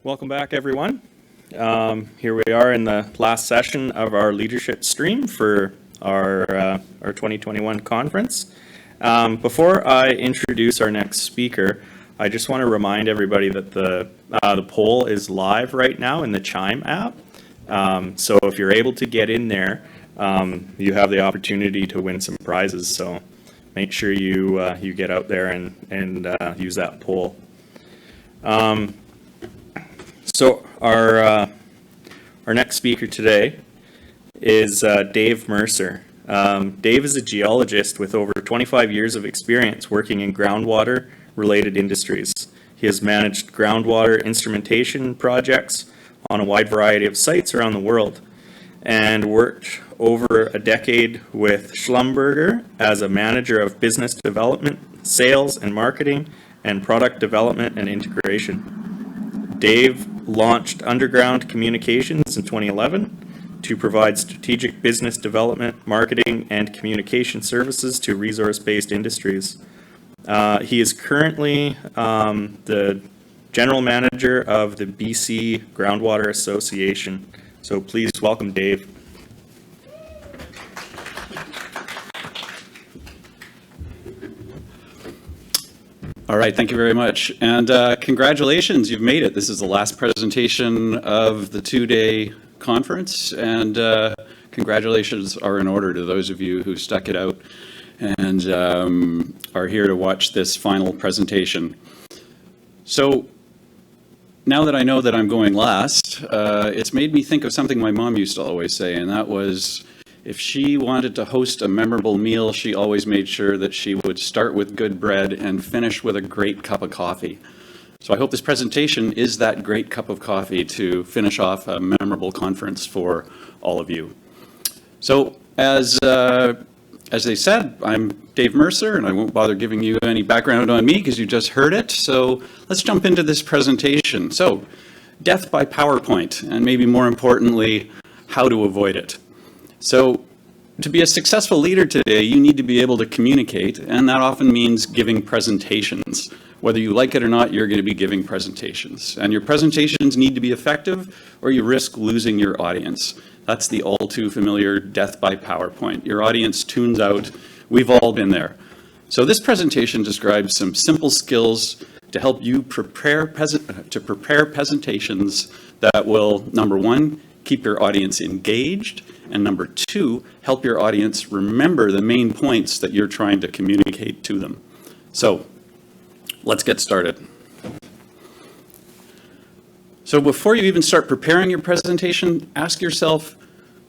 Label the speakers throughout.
Speaker 1: Welcome back, everyone. Here we are in the last session of our leadership stream for our 2021 conference. Before I introduce our next speaker, I just want to remind everybody that the poll is live right now in the Chime app. So if you're able to get in there, you have the opportunity to win some prizes. So make sure you get out there and use that poll. So our next speaker today is Dave Mercer. Dave is a geologist with over 25 years of experience working in groundwater-related industries. He has managed groundwater instrumentation projects on a wide variety of sites around the world and worked over a decade with Schlumberger as a manager of business development, sales and marketing, and product development and integration. Dave launched Underground Communications in 2011 to provide strategic business development, marketing, and communication services to resource-based industries. He is currently the general manager of the BC Groundwater Association. So please welcome Dave.
Speaker 2: All right, thank you very much. And congratulations, you've made it. This is the last presentation of the two-day conference. And congratulations are in order to those of you who stuck it out and are here to watch this final presentation. So now that I know that I'm going last, it's made me think of something my mom used to always say, and that was, if she wanted to host a memorable meal, she always made sure that she would start with good bread and finish with a great cup of coffee. So I hope this presentation is that great cup of coffee to finish off a memorable conference for all of you. So as they said, I'm Dave Mercer, and I won't bother giving you any background on me because you just heard it. So let's jump into this presentation. So death by PowerPoint, and maybe more importantly, how to avoid it. So to be a successful leader today, you need to be able to communicate, and that often means giving presentations. Whether you like it or not, you're going to be giving presentations. And your presentations need to be effective, or you risk losing your audience. That's the all too familiar death by PowerPoint. Your audience tunes out. We've all been there. So this presentation describes some simple skills to help you prepare presentations that will, number one, keep your audience engaged, and number two, help your audience remember the main points that you're trying to communicate to them. So let's get started. So before you even start preparing your presentation, ask yourself,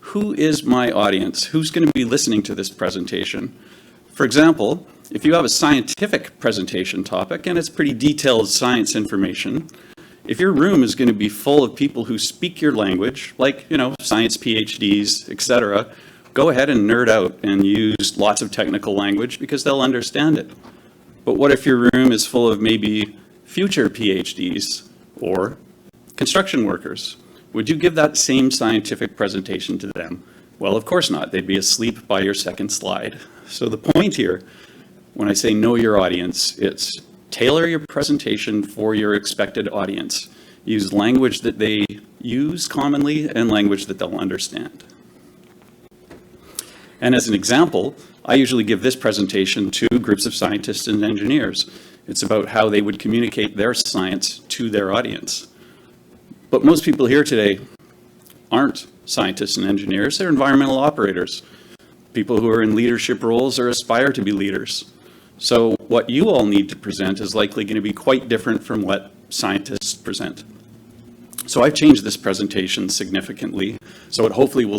Speaker 2: who is my audience? Who's going to be listening to this presentation? For example, if you have a scientific presentation topic and it's pretty detailed science information, if your room is going to be full of people who speak your language, like, science PhDs, etc., go ahead and nerd out and use lots of technical language because they'll understand it. But what if your room is full of maybe future PhDs or construction workers? Would you give that same scientific presentation to them? Well, of course not. They'd be asleep by your second slide. So the point here, when I say know your audience, it's tailor your presentation for your expected audience. Use language that they use commonly and language that they'll understand. And as an example, I usually give this presentation to groups of scientists and engineers. It's about how they would communicate their science to their audience. But most people here today aren't scientists and engineers, they're environmental operators, people who are in leadership roles or aspire to be leaders. So what you all need to present is likely going to be quite different from what scientists present. So I've changed this presentation significantly, so it hopefully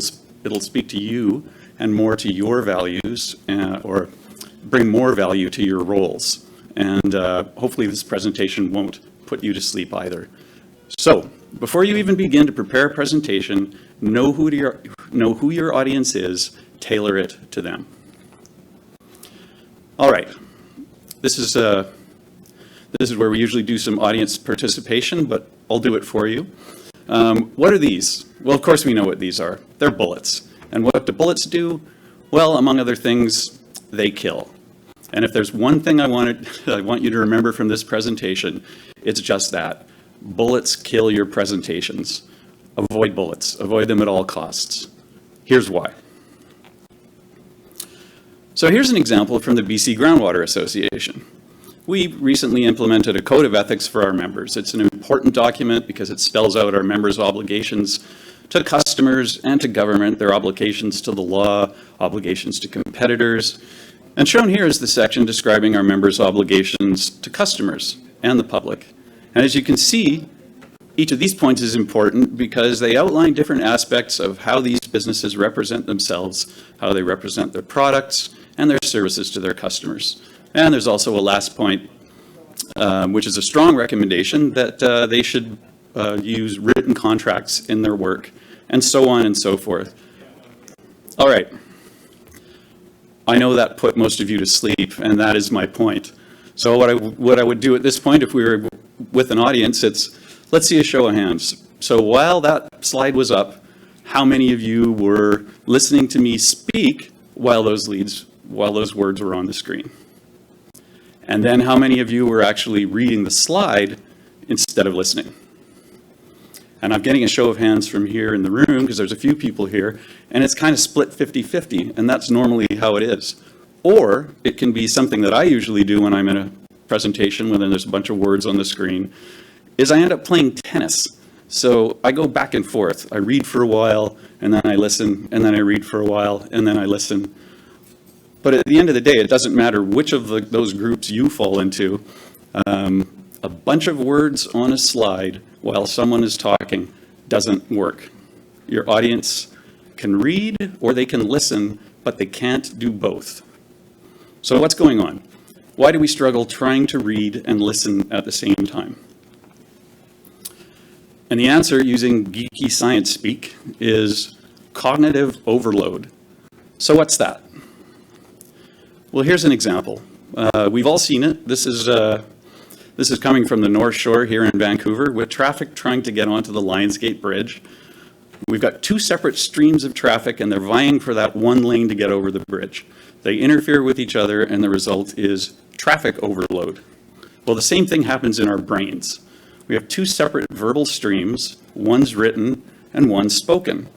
Speaker 2: it'll speak to you and more to your values, or bring more value to your roles. And hopefully this presentation won't put you to sleep either. So before you even begin to prepare a presentation, know who your audience is, tailor it to them. All right. This is where we usually do some audience participation, but I'll do it for you. What are these? Well, of course we know what these are. They're bullets. And what do bullets do? Well, among other things, they kill. And if there's one thing I want you to remember from this presentation, it's just that. bullets kill your presentations. Avoid bullets. Avoid them at all costs. Here's why. So here's an example from the BC Groundwater Association. We recently implemented a code of ethics for our members. It's an important document because it spells out our members' obligations to customers and to government, their obligations to the law, obligations to competitors. And shown here is the section describing our members' obligations to customers and the public. And as you can see, each of these points is important because they outline different aspects of how these businesses represent themselves, how they represent their products and their services to their customers. And there's also a last point, which is a strong recommendation that they should use written contracts in their work, and so on and so forth. All right. I know that put most of you to sleep, and that is my point. So what I would do at this point, if we were with an audience, let's see a show of hands. So while that slide was up, how many of you were listening to me speak while those words were on the screen? And then how many of you were actually reading the slide instead of listening? And I'm getting a show of hands from here in the room because there's a few people here, and it's kind of split 50-50, and that's normally how it is. Or it can be something that I usually do when I'm in a presentation, when there's a bunch of words on the screen, is I end up playing tennis. So I go back and forth. I read for a while, and then I listen, and then I read for a while, and then I listen. But at the end of the day, it doesn't matter which of those groups you fall into. A bunch of words on a slide while someone is talking doesn't work. Your audience can read or they can listen, but they can't do both. So what's going on? Why do we struggle trying to read and listen at the same time? And the answer, using geeky science speak, is cognitive overload. So what's that? Well, here's an example. We've all seen it. This is coming from the North Shore here in Vancouver with traffic trying to get onto the Lionsgate Bridge. We've got two separate streams of traffic and they're vying for that one lane to get over the bridge. They interfere with each other and the result is traffic overload. Well, the same thing happens in our brains. We have two separate verbal streams, one's written and one's spoken.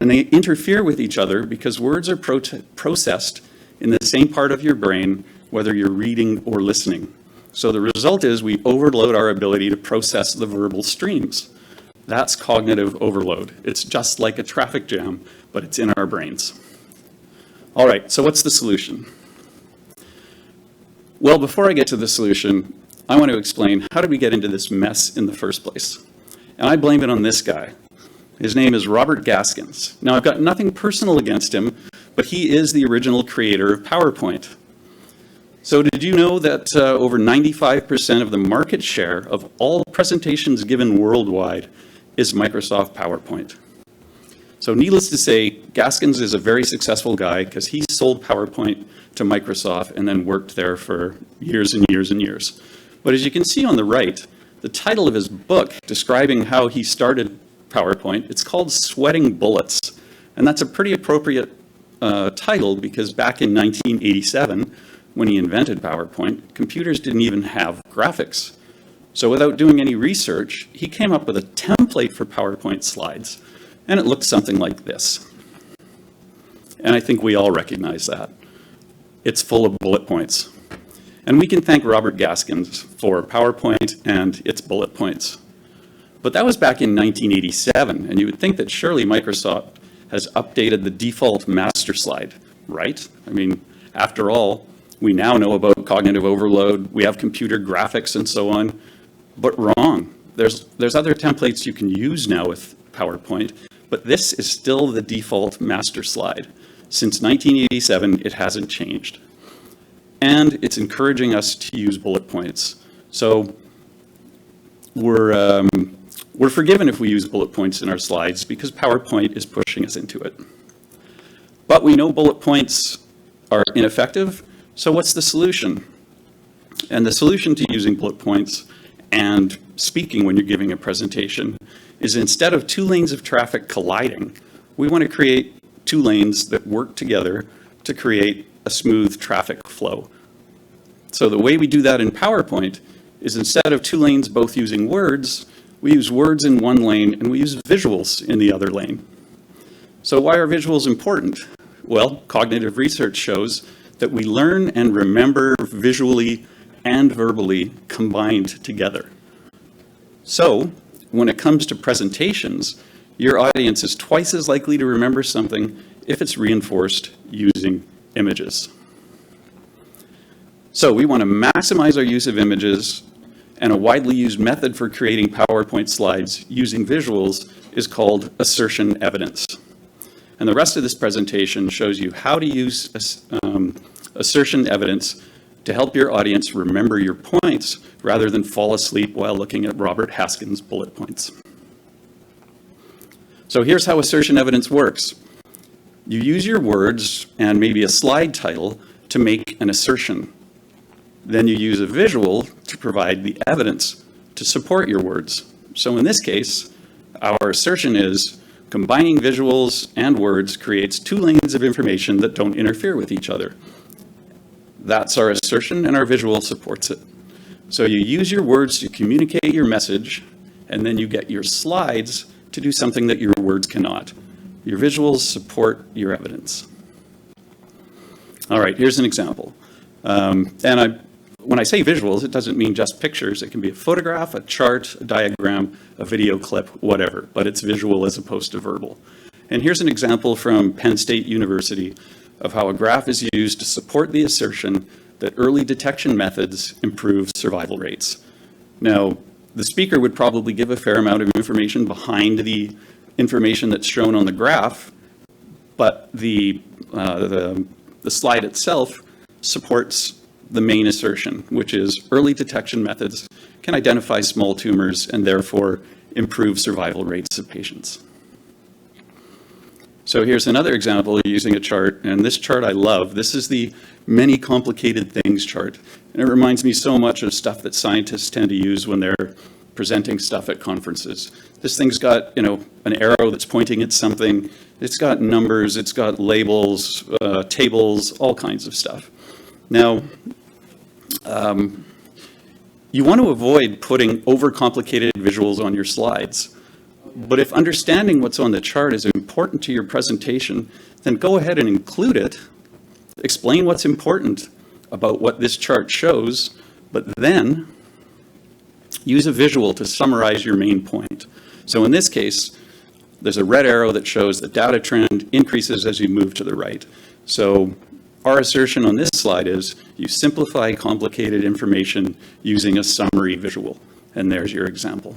Speaker 2: And they interfere with each other because words are processed in the same part of your brain, whether you're reading or listening. So the result is we overload our ability to process the verbal streams. That's cognitive overload. It's just like a traffic jam, but it's in our brains. All right, so what's the solution? Well, before I get to the solution, I want to explain how did we get into this mess in the first place? And I blame it on this guy. His name is Robert Gaskins. Now, I've got nothing personal against him, but he is the original creator of PowerPoint. So did you know that over 95% of the market share of all presentations given worldwide is Microsoft PowerPoint? So needless to say, Gaskins is a very successful guy because he sold PowerPoint to Microsoft and then worked there for years and years and years. But as you can see on the right, the title of his book describing how he started PowerPoint, it's called Sweating Bullets. And that's a pretty appropriate title because back in 1987, when he invented PowerPoint, computers didn't even have graphics. So without doing any research, he came up with a template for PowerPoint slides, and it looked something like this. And I think we all recognize that. It's full of bullet points. And we can thank Robert Gaskins for PowerPoint and its bullet points. But that was back in 1987, and you would think that surely Microsoft has updated the default master slide, right? I mean, after all, we now know about cognitive overload, we have computer graphics and so on, but wrong. There's other templates you can use now with PowerPoint, but this is still the default master slide. Since 1987, it hasn't changed. And it's encouraging us to use bullet points. So we're forgiven if we use bullet points in our slides because PowerPoint is pushing us into it. But we know bullet points are ineffective, so what's the solution? And the solution to using bullet points and speaking when you're giving a presentation is instead of two lanes of traffic colliding, we want to create two lanes that work together to create a smooth traffic flow. So the way we do that in PowerPoint is instead of two lanes both using words, We use words in one lane and we use visuals in the other lane. So why are visuals important? Well, cognitive research shows that we learn and remember visually and verbally combined together. So when it comes to presentations, your audience is twice as likely to remember something if it's reinforced using images. So we want to maximize our use of images, and a widely used method for creating PowerPoint slides using visuals is called Assertion Evidence. And the rest of this presentation shows you how to use Assertion Evidence to help your audience remember your points rather than fall asleep while looking at Robert Haskins' bullet points. So here's how Assertion Evidence works. You use your words and maybe a slide title to make an assertion. Then you use a visual to provide the evidence to support your words. So in this case, our assertion is combining visuals and words creates two lanes of information that don't interfere with each other. That's our assertion, and our visual supports it. So you use your words to communicate your message, and then you get your slides to do something that your words cannot. Your visuals support your evidence. All right, here's an example. When I say visuals, it doesn't mean just pictures. It can be a photograph, a chart, a diagram, a video clip, whatever, but it's visual as opposed to verbal. And here's an example from Penn State University of how a graph is used to support the assertion that early detection methods improve survival rates. Now, the speaker would probably give a fair amount of information behind the information that's shown on the graph, but the slide itself supports the main assertion, which is early detection methods can identify small tumors and therefore improve survival rates of patients. So here's another example using a chart, and this chart I love. This is the many complicated things chart, and it reminds me so much of stuff that scientists tend to use when they're presenting stuff at conferences. This thing's got, an arrow that's pointing at something. It's got numbers, it's got labels, tables, all kinds of stuff. Now, you want to avoid putting overcomplicated visuals on your slides. But if understanding what's on the chart is important to your presentation, then go ahead and include it. Explain what's important about what this chart shows, but then use a visual to summarize your main point. So in this case, there's a red arrow that shows the data trend increases as you move to the right. So our assertion on this slide is you simplify complicated information using a summary visual. And there's your example.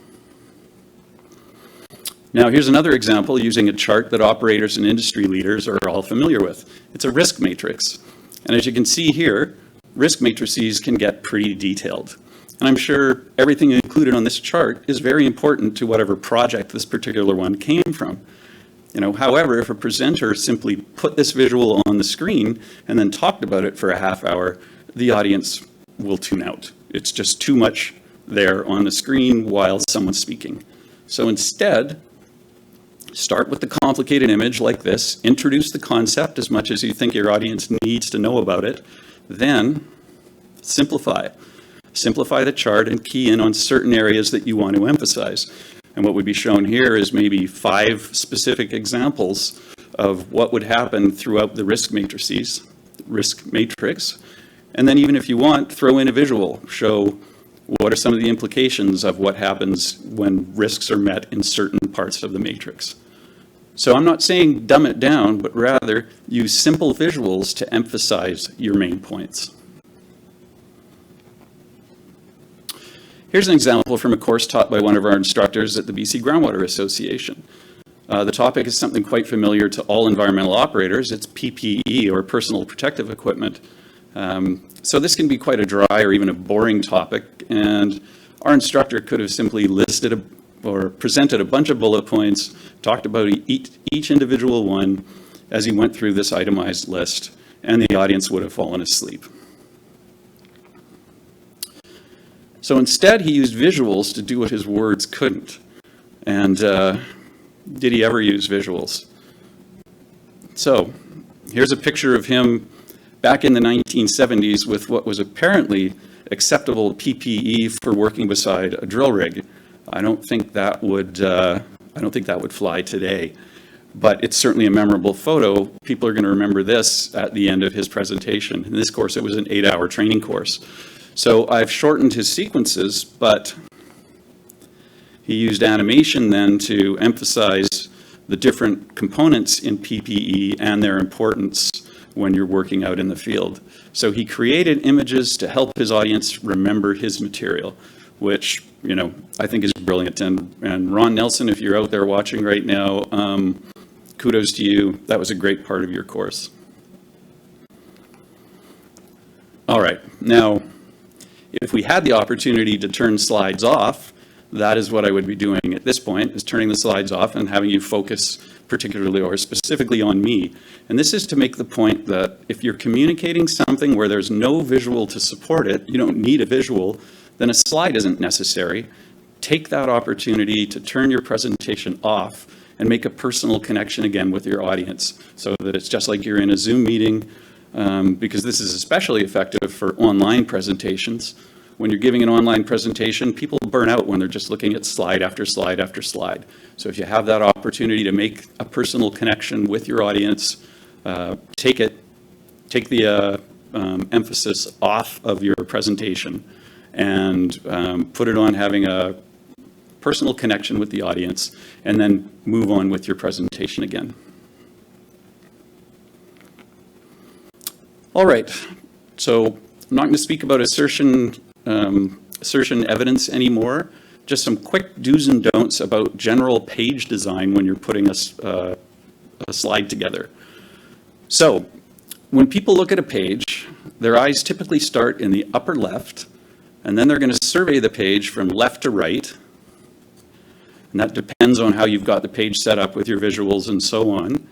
Speaker 2: Now, here's another example using a chart that operators and industry leaders are all familiar with. It's a risk matrix. And as you can see here, risk matrices can get pretty detailed. And I'm sure everything included on this chart is very important to whatever project this particular one came from. However, if a presenter simply put this visual on the screen and then talked about it for a half hour, the audience will tune out. It's just too much there on the screen while someone's speaking. So instead, start with the complicated image like this, introduce the concept as much as you think your audience needs to know about it, then simplify. Simplify the chart and key in on certain areas that you want to emphasize. And what would be shown here is maybe 5 specific examples of what would happen throughout the risk matrix. And then even if you want, throw in a visual, show what are some of the implications of what happens when risks are met in certain parts of the matrix. So I'm not saying dumb it down, but rather use simple visuals to emphasize your main points. Here's an example from a course taught by one of our instructors at the BC Groundwater Association. The topic is something quite familiar to all environmental operators. It's PPE, or personal protective equipment. So this can be quite a dry or even a boring topic, and our instructor could have simply listed or presented a bunch of bullet points, talked about each individual one as he went through this itemized list, and the audience would have fallen asleep. So instead, he used visuals to do what his words couldn't. And did he ever use visuals? So here's a picture of him back in the 1970s with what was apparently acceptable PPE for working beside a drill rig. I don't think that would fly today. But it's certainly a memorable photo. People are going to remember this at the end of his presentation. In this course, it was an 8-hour training course. So I've shortened his sequences, but he used animation then to emphasize the different components in PPE and their importance when you're working out in the field. So he created images to help his audience remember his material, which, you know, I think is brilliant. And Ron Nelson, if you're out there watching right now, kudos to you. That was a great part of your course. All right, now, if we had the opportunity to turn slides off, that is what I would be doing at this point, is turning the slides off and having you focus particularly or specifically on me. And this is to make the point that if you're communicating something where there's no visual to support it, you don't need a visual, then a slide isn't necessary. Take that opportunity to turn your presentation off and make a personal connection again with your audience so that it's just like you're in a Zoom meeting, because this is especially effective for online presentations. When you're giving an online presentation, people burn out when they're just looking at slide after slide after slide. So if you have that opportunity to make a personal connection with your audience, take the emphasis off of your presentation and put it on having a personal connection with the audience, and then move on with your presentation again. All right, so I'm not going to speak about assertion evidence anymore. Just some quick do's and don'ts about general page design when you're putting a slide together. So when people look at a page, their eyes typically start in the upper left, and then they're going to survey the page from left to right. And that depends on how you've got the page set up with your visuals and so on.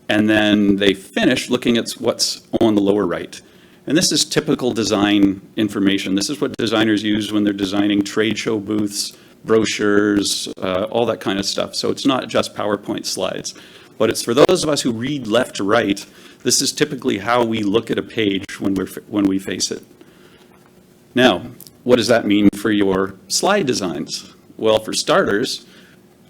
Speaker 2: And then they finish looking at what's on the lower right. And this is typical design information. This is what designers use when they're designing trade show booths, brochures, all that kind of stuff. So it's not just PowerPoint slides. But it's for those of us who read left to right, this is typically how we look at a page when we face it. Now, what does that mean for your slide designs? Well, for starters,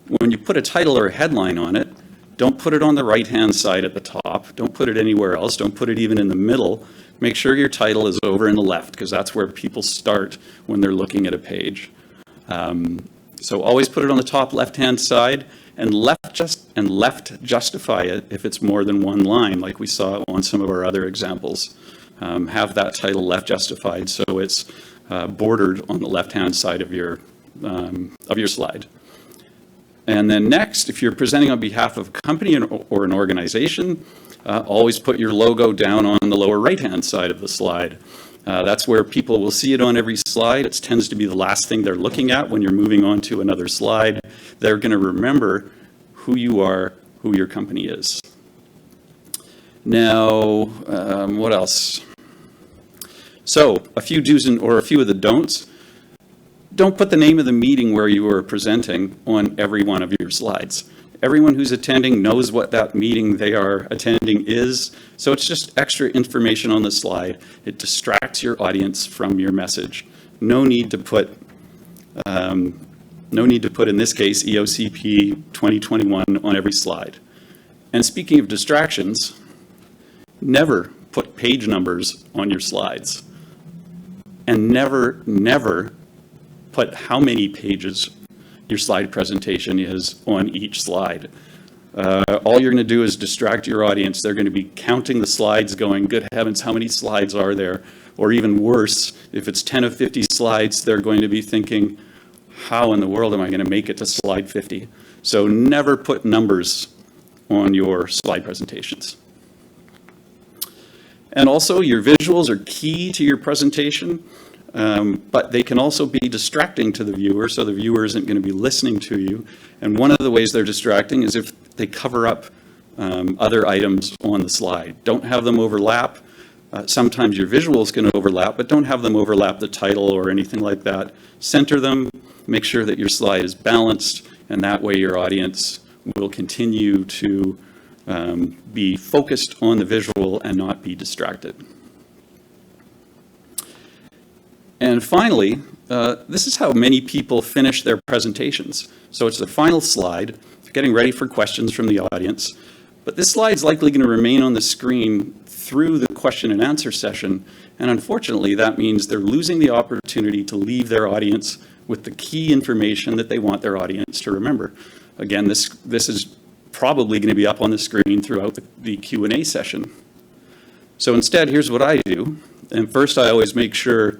Speaker 2: when you put a title or a headline on it, don't put it on the right-hand side at the top. Don't put it anywhere else. Don't put it even in the middle. Make sure your title is over in the left, because that's where people start when they're looking at a page. So always put it on the top left-hand side, and left justify it if it's more than one line, like we saw on some of our other examples. Have that title left justified so it's bordered on the left-hand side of your slide. And then next, if you're presenting on behalf of a company or an organization, always put your logo down on the lower right-hand side of the slide. That's where people will see it on every slide. It tends to be the last thing they're looking at when you're moving on to another slide. They're going to remember who you are, who your company is. Now, what else? So, a few do's or a few of the don'ts. Don't put the name of the meeting where you are presenting on every one of your slides. Everyone who's attending knows what that meeting they are attending is, so it's just extra information on the slide. It distracts your audience from your message. No need to put, in this case, EOCP2021 on every slide. And speaking of distractions, never put page numbers on your slides. And never put how many pages your slide presentation is on each slide. All you're going to do is distract your audience. They're going to be counting the slides going, good heavens, how many slides are there? Or even worse, if it's 10 of 50 slides, they're going to be thinking, how in the world am I going to make it to slide 50? So never put numbers on your slide presentations. And also, your visuals are key to your presentation. But they can also be distracting to the viewer, so the viewer isn't going to be listening to you. And one of the ways they're distracting is if they cover up other items on the slide. Don't have them overlap. Sometimes your visuals can overlap, but don't have them overlap the title or anything like that. Center them, make sure that your slide is balanced, and that way your audience will continue to be focused on the visual and not be distracted. And finally, this is how many people finish their presentations. So it's the final slide, getting ready for questions from the audience. But this slide is likely going to remain on the screen through the question and answer session. And unfortunately, that means they're losing the opportunity to leave their audience with the key information that they want their audience to remember. Again, this is probably going to be up on the screen throughout the Q&A session. So instead, here's what I do. And first, I always make sure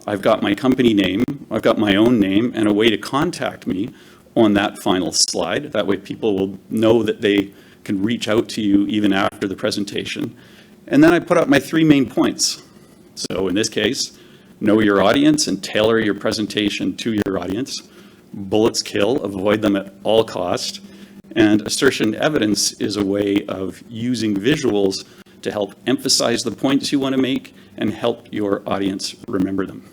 Speaker 2: I've got my company name, I've got my own name, and a way to contact me on that final slide. That way people will know that they can reach out to you even after the presentation. And then I put up my 3 main points. So in this case, know your audience and tailor your presentation to your audience. Bullets kill, avoid them at all cost. And assertion evidence is a way of using visuals to help emphasize the points you want to make and help your audience remember them.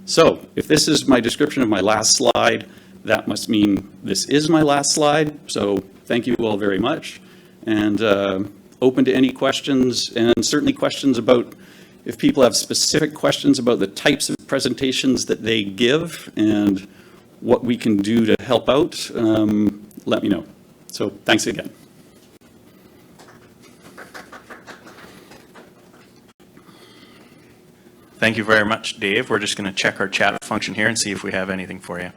Speaker 2: So if this is my description of my last slide, that must mean this is my last slide. So thank you all very much. And open to any questions, and certainly questions about, if people have specific questions about the types of presentations that they give and what we can do to help out, let me know. So thanks again.
Speaker 1: Thank you very much, Dave. We're just going to check our chat function here and see if we have anything for you.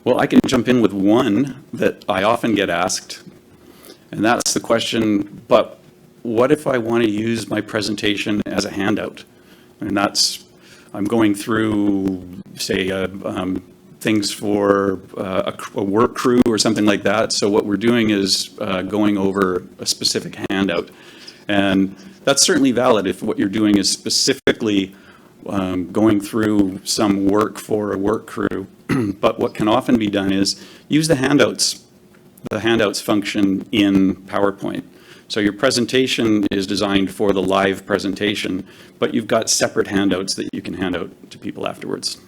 Speaker 2: Well, I can jump in with one that I often get asked, and that's the question, but what if I want to use my presentation as a handout? And that's, I'm going through, say, things for a work crew or something like that. So what we're doing is going over a specific handout. And that's certainly valid if what you're doing is specifically going through some work for a work crew. But what can often be done is use the handouts function in PowerPoint. So your presentation is designed for the live presentation, but you've got separate handouts that you can hand out to people afterwards.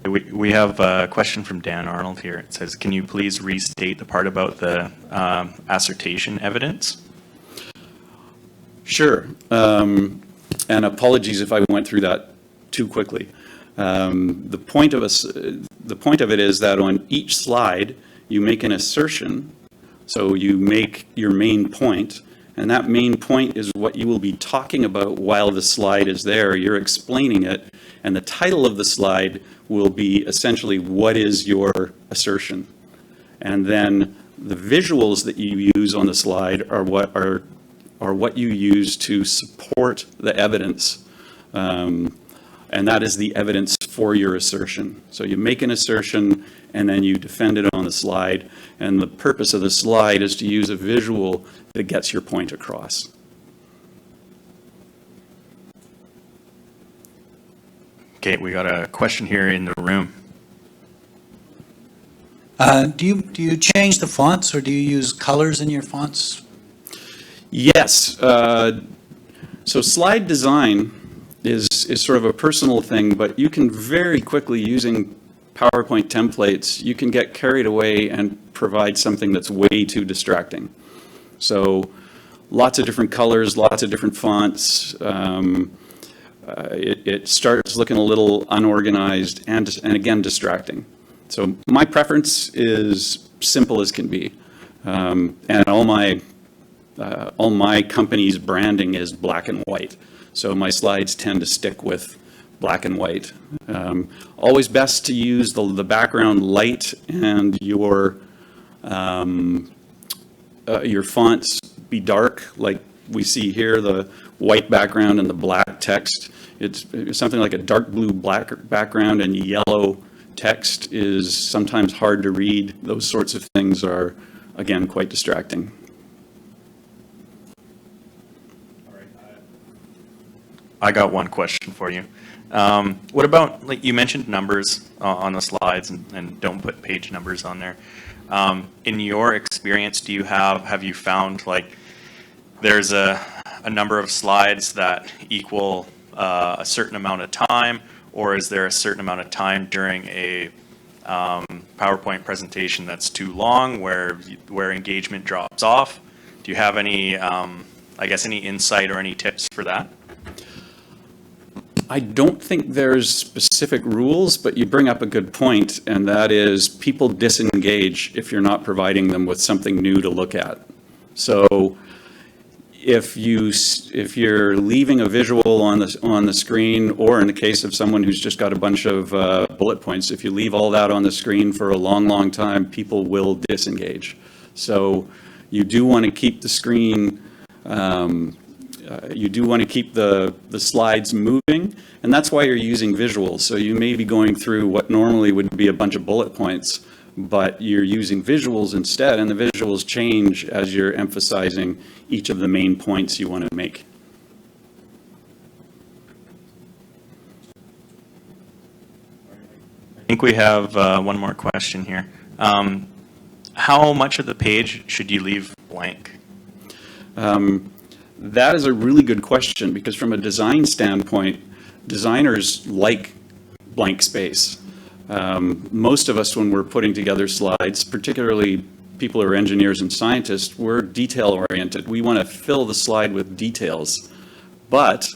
Speaker 1: We have a question from Dan Arnold here. It says, can you please restate the part about the assertion evidence?
Speaker 2: Sure. And apologies if I went through that too quickly. The point of it is that on each slide, you make an assertion. So you make your main point, and that main point is what you will be talking about while the slide is there. You're explaining it, and the title of the slide will be essentially, what is your assertion? And then the visuals that you use on the slide are what you use to support the evidence. And that is the evidence for your assertion. So you make an assertion and then you defend it on the slide. And the purpose of the slide is to use a visual that gets your point across.
Speaker 1: Okay, we got a question here in the room.
Speaker 3: Do you change the fonts, or do you use colors in your fonts?
Speaker 2: Yes. So slide design is sort of a personal thing, but you can very quickly, using PowerPoint templates, you can get carried away and provide something that's way too distracting. So lots of different colors, lots of different fonts. It starts looking a little unorganized and again, distracting. So my preference is simple as can be. And all my company's branding is black and white. So my slides tend to stick with black and white. Always best to use the background light, and your fonts be dark, like we see here, the white background and the black text. It's something like a dark blue black background and yellow text is sometimes hard to read. Those sorts of things are, again, quite distracting.
Speaker 1: I got one question for you. What about, like you mentioned numbers on the slides, and don't put page numbers on there. In your experience, have you found like there's a number of slides that equal a certain amount of time, or is there a certain amount of time during a PowerPoint presentation that's too long, where engagement drops off? Do you have any, I guess, any insight or any tips for that?
Speaker 2: I don't think there's specific rules, but you bring up a good point, and that is people disengage if you're not providing them with something new to look at. So if you're leaving a visual on the screen, or in the case of someone who's just got a bunch of bullet points, if you leave all that on the screen for a long time, people will disengage. So you do want to keep the screen, you do want to keep the slides moving, and that's why you're using visuals. So you may be going through what normally would be a bunch of bullet points, but you're using visuals instead, and the visuals change as you're emphasizing each of the main points you want to make.
Speaker 1: I think we have one more question here. How much of the page should you leave blank?
Speaker 2: That is a really good question, because from a design standpoint, designers like blank space. Most of us, when we're putting together slides, particularly people who are engineers and scientists, we're detail-oriented. We want to fill the slide with details. But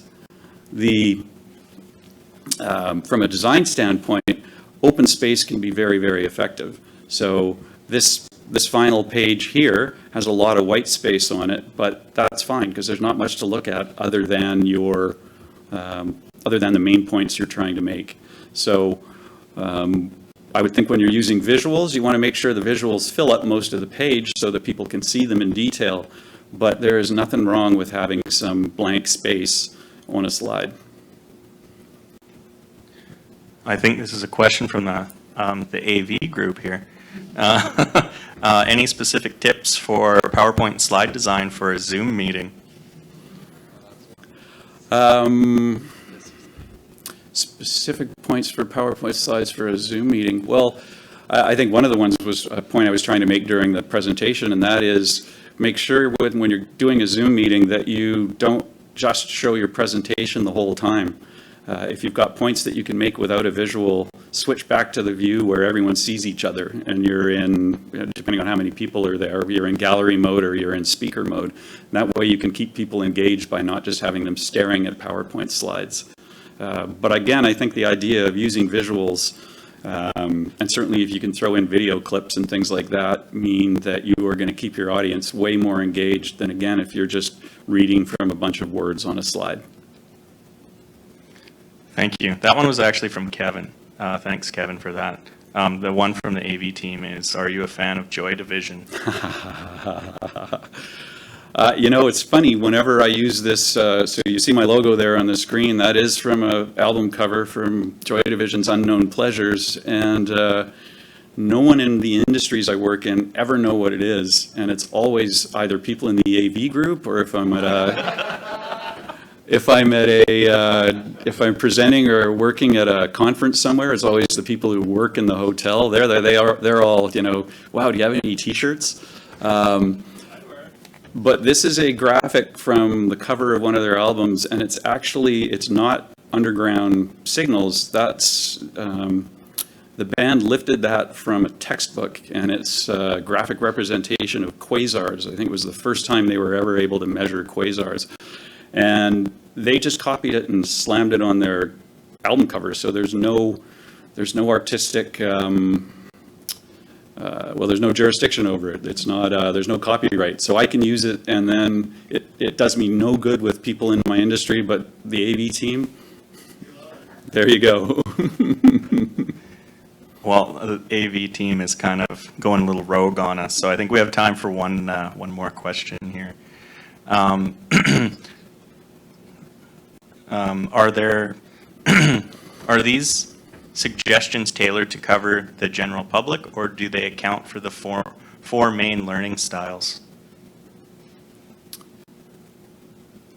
Speaker 2: from a design standpoint, open space can be very effective. So this final page here has a lot of white space on it, but that's fine because there's not much to look at other than the main points you're trying to make. So I would think when you're using visuals, you want to make sure the visuals fill up most of the page so that people can see them in detail, but there is nothing wrong with having some blank space on a slide.
Speaker 1: I think this is a question from the AV group here. Any specific tips for PowerPoint slide design for a Zoom meeting?
Speaker 2: Specific points for PowerPoint slides for a Zoom meeting. Well, I think one of the ones was a point I was trying to make during the presentation, and that is make sure when you're doing a Zoom meeting that you don't just show your presentation the whole time. If you've got points that you can make without a visual, switch back to the view where everyone sees each other, and you're in, depending on how many people are there, you're in gallery mode or you're in speaker mode. And that way you can keep people engaged by not just having them staring at PowerPoint slides. But again, I think the idea of using visuals, and certainly if you can throw in video clips and things like that, mean that you are going to keep your audience way more engaged than, again, if you're just reading from a bunch of words on a slide.
Speaker 1: Thank you. That one was actually from Kevin. Thanks, Kevin, for that. The one from the AV team is, are you a fan of Joy Division?
Speaker 2: You know, it's funny, whenever I use this, so you see my logo there on the screen, that is from an album cover from Joy Division's Unknown Pleasures, and no one in the industries I work in ever know what it is, and it's always either people in the AV group, or if I'm presenting or working at a conference somewhere, it's always the people who work in the hotel. They're all, you know, wow, do you have any t-shirts? But this is a graphic from the cover of one of their albums, and it's not Underground Signals. That's, the band lifted that from a textbook, and it's a graphic representation of quasars. I think it was the first time they were ever able to measure quasars. And they just copied it and slammed it on their album cover, so there's no artistic, there's no jurisdiction over it. It's not, there's no copyright. So I can use it, and then it does me no good with people in my industry, but the AV team, there you go.
Speaker 1: Well, the AV team is kind of going a little rogue on us, so I think we have time for one more question here. Are these suggestions tailored to cover the general public, or do they account for the four main learning styles?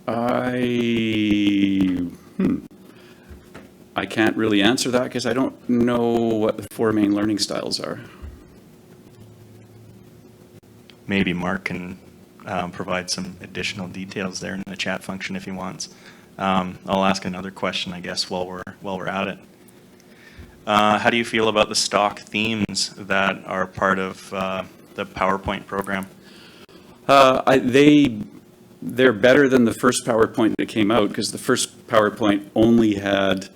Speaker 2: I can't really answer that because I don't know what the four main learning styles are.
Speaker 1: Maybe Mark can provide some additional details there in the chat function if he wants. I'll ask another question, I guess, while we're at it. How do you feel about the stock themes that are part of the PowerPoint program?
Speaker 2: They're better than the first PowerPoint that came out, because the first PowerPoint only had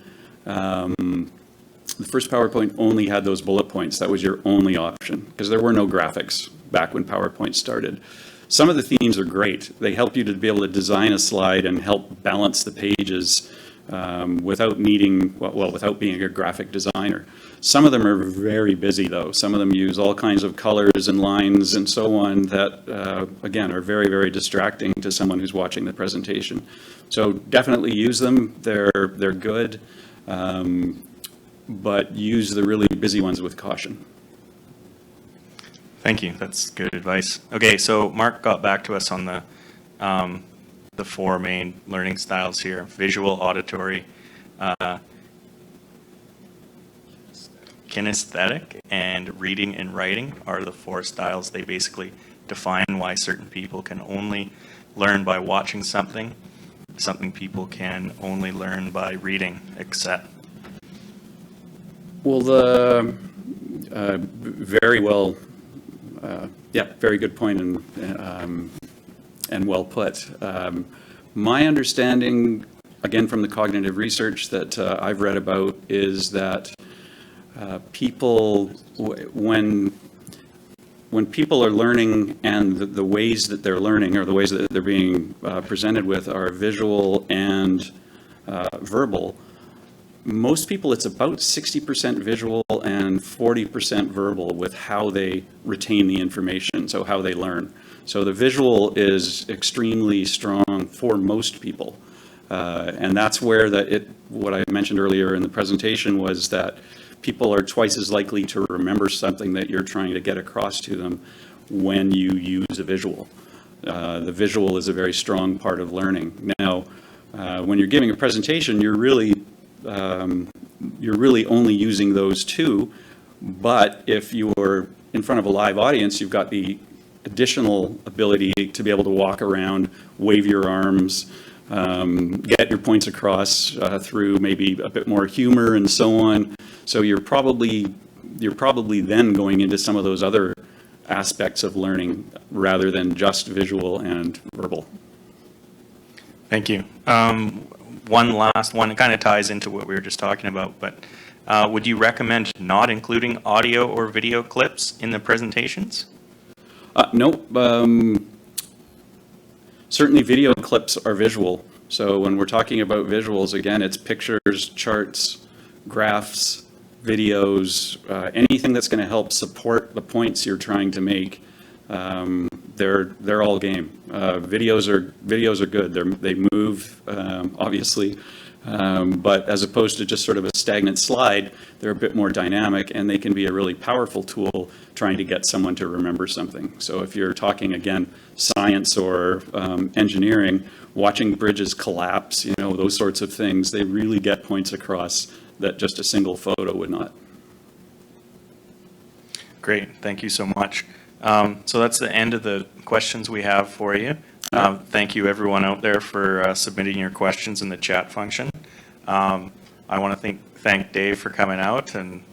Speaker 2: those bullet points. That was your only option, because there were no graphics back when PowerPoint started. Some of the themes are great. They help you to be able to design a slide and help balance the pages without needing, well, without being a graphic designer. Some of them are very busy, though. Some of them use all kinds of colors and lines and so on that, again, are very, very distracting to someone who's watching the presentation. So definitely use them. They're good, but use the really busy ones with caution.
Speaker 1: Thank you. That's good advice. Okay, so Mark got back to us on the four main learning styles here: visual, auditory, kinesthetic, and reading and writing are the four styles. They basically define why certain people can only learn by watching something people can only learn by reading, except.
Speaker 2: Well, very well, yeah, very good point and well put. My understanding, again, from the cognitive research that I've read about, is that people, when people are learning and the ways that they're learning or the ways that they're being presented with are visual and verbal, most people it's about 60% visual and 40% verbal with how they retain the information, so how they learn. So the visual is extremely strong for most people. And that's where what I mentioned earlier in the presentation was that people are twice as likely to remember something that you're trying to get across to them when you use a visual. The visual is a very strong part of learning. Now, when you're giving a presentation, you're really only using those two, but if you're in front of a live audience, you've got the additional ability to be able to walk around, wave your arms, get your points across through maybe a bit more humor and so on. So you're probably then going into some of those other aspects of learning rather than just visual and verbal.
Speaker 1: Thank you. One last one, it kind of ties into what we were just talking about, but would you recommend not including audio or video clips in the presentations?
Speaker 2: Nope. Certainly video clips are visual. So when we're talking about visuals, again, it's pictures, charts, graphs, videos, anything that's going to help support the points you're trying to make. They're all game. Videos are good. They move, obviously, but as opposed to just sort of a stagnant slide, they're a bit more dynamic, and they can be a really powerful tool trying to get someone to remember something. So if you're talking, again, science or engineering, watching bridges collapse, those sorts of things, they really get points across that just a single photo would not.
Speaker 1: Great, thank you so much. So that's the end of the questions we have for you. Thank you everyone out there for submitting your questions in the chat function. I want to thank Dave for coming out and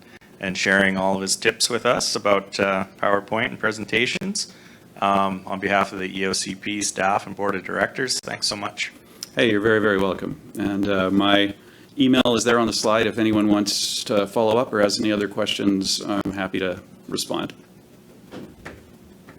Speaker 1: sharing all of his tips with us about PowerPoint and presentations. On behalf of the EOCP staff and board of directors, thanks so much.
Speaker 2: Hey, you're very, very welcome. And my email is there on the slide. If anyone wants to follow up or has any other questions, I'm happy to respond.